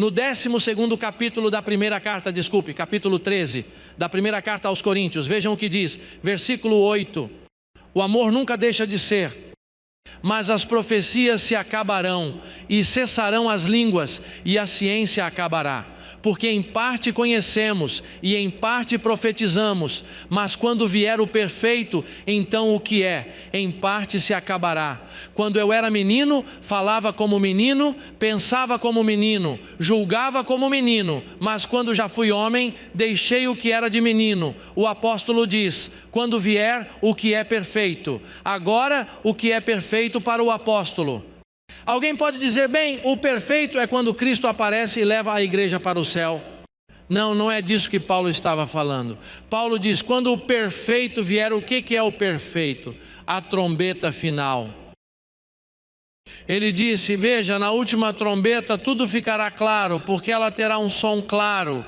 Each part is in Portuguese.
no 12º capítulo da primeira carta, capítulo 13, da primeira carta aos Coríntios, vejam o que diz, versículo 8, o amor nunca deixa de ser, mas as profecias se acabarão, e cessarão as línguas, e a ciência acabará. Porque em parte conhecemos, e em parte profetizamos, mas quando vier o perfeito, então o que é? Em parte se acabará. Quando eu era menino, falava como menino, pensava como menino, julgava como menino, mas quando já fui homem, deixei o que era de menino. O apóstolo diz, quando vier o que é perfeito. Agora o que é perfeito para o apóstolo. Alguém pode dizer, bem, o perfeito é quando Cristo aparece e leva a igreja para o céu. Não, não é disso que Paulo estava falando. Paulo diz, quando o perfeito vier, o que é o perfeito? A trombeta final. Ele disse, veja, na última trombeta tudo ficará claro, porque ela terá um som claro.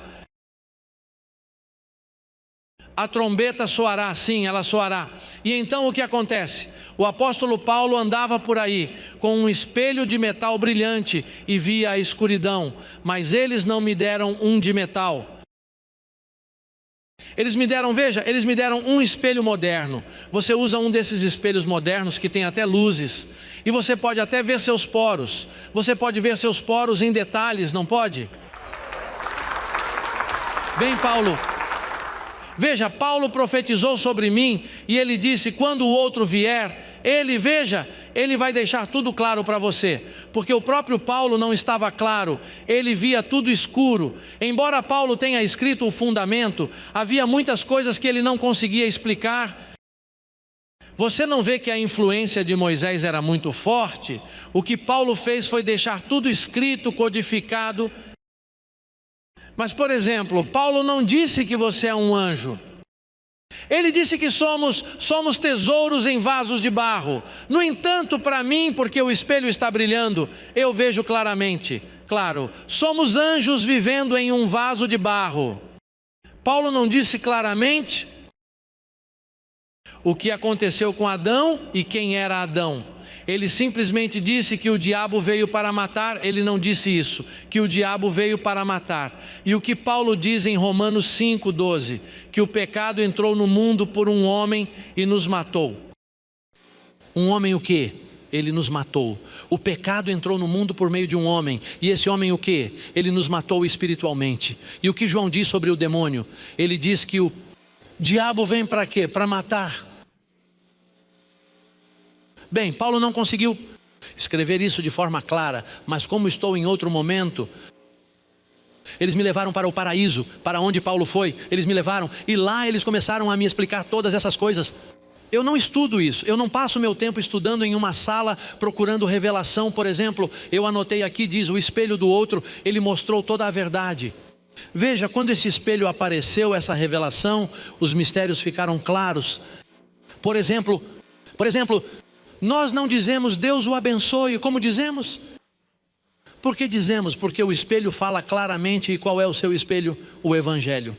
A trombeta soará, sim, ela soará. E então o que acontece? O apóstolo Paulo andava por aí com um espelho de metal brilhante e via a escuridão, mas eles não me deram um de metal. Eles me deram, veja, eles me deram um espelho moderno. Você usa um desses espelhos modernos que tem até luzes, e você pode até ver seus poros. Você pode ver seus poros em detalhes, não pode? Bem, Paulo, veja, Paulo profetizou sobre mim e ele disse, quando o outro vier, ele vai deixar tudo claro para você, porque o próprio Paulo não estava claro, ele via tudo escuro. Embora Paulo tenha escrito o fundamento, havia muitas coisas que ele não conseguia explicar. Você não vê que a influência de Moisés era muito forte? O que Paulo fez foi deixar tudo escrito, codificado. Mas, por exemplo, Paulo não disse que você é um anjo. Ele disse que somos tesouros em vasos de barro. No entanto, para mim, porque o espelho está brilhando, eu vejo claramente. Claro, somos anjos vivendo em um vaso de barro. Paulo não disse claramente o que aconteceu com Adão e quem era Adão. Ele simplesmente disse que o diabo veio para matar. Ele não disse isso, que o diabo veio para matar. E o que Paulo diz em Romanos 5:12, que o pecado entrou no mundo por um homem e nos matou. Um homem o quê? Ele nos matou. O pecado entrou no mundo por meio de um homem, e esse homem o quê? Ele nos matou espiritualmente. E o que João diz sobre o demônio? Ele diz que o diabo vem para quê? Para matar. Bem, Paulo não conseguiu escrever isso de forma clara, mas como estou em outro momento, eles me levaram para o paraíso, para onde Paulo foi, eles me levaram, e lá eles começaram a me explicar todas essas coisas. Eu não estudo isso, eu não passo meu tempo estudando em uma sala, procurando revelação. Por exemplo, eu anotei aqui, diz, o espelho do outro, ele mostrou toda a verdade. Veja, quando esse espelho apareceu, essa revelação, os mistérios ficaram claros. Por exemplo, nós não dizemos Deus o abençoe, como dizemos? Por que dizemos? Porque o espelho fala claramente. E qual é o seu espelho? O Evangelho.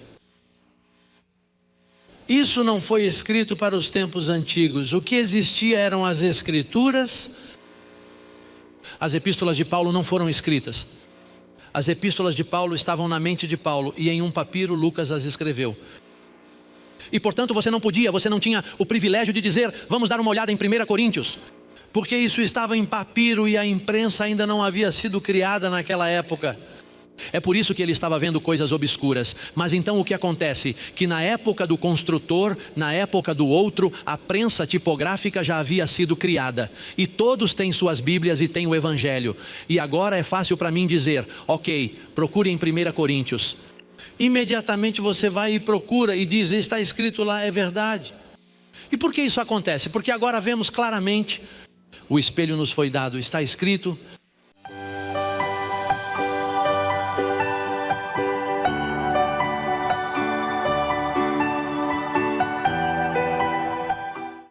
Isso não foi escrito para os tempos antigos. O que existia eram as Escrituras. As epístolas de Paulo não foram escritas. As epístolas de Paulo estavam na mente de Paulo, e em um papiro Lucas as escreveu. E portanto você não tinha o privilégio de dizer, vamos dar uma olhada em 1 Coríntios, porque isso estava em papiro e a imprensa ainda não havia sido criada naquela época. É por isso que ele estava vendo coisas obscuras. Mas então o que acontece? Que na época do construtor, na época do outro, a prensa tipográfica já havia sido criada. E todos têm suas Bíblias e têm o Evangelho. E agora é fácil para mim dizer, ok, procure em 1 Coríntios. Imediatamente você vai e procura e diz, está escrito lá, é verdade. E por que isso acontece? Porque agora vemos claramente, o espelho nos foi dado, está escrito,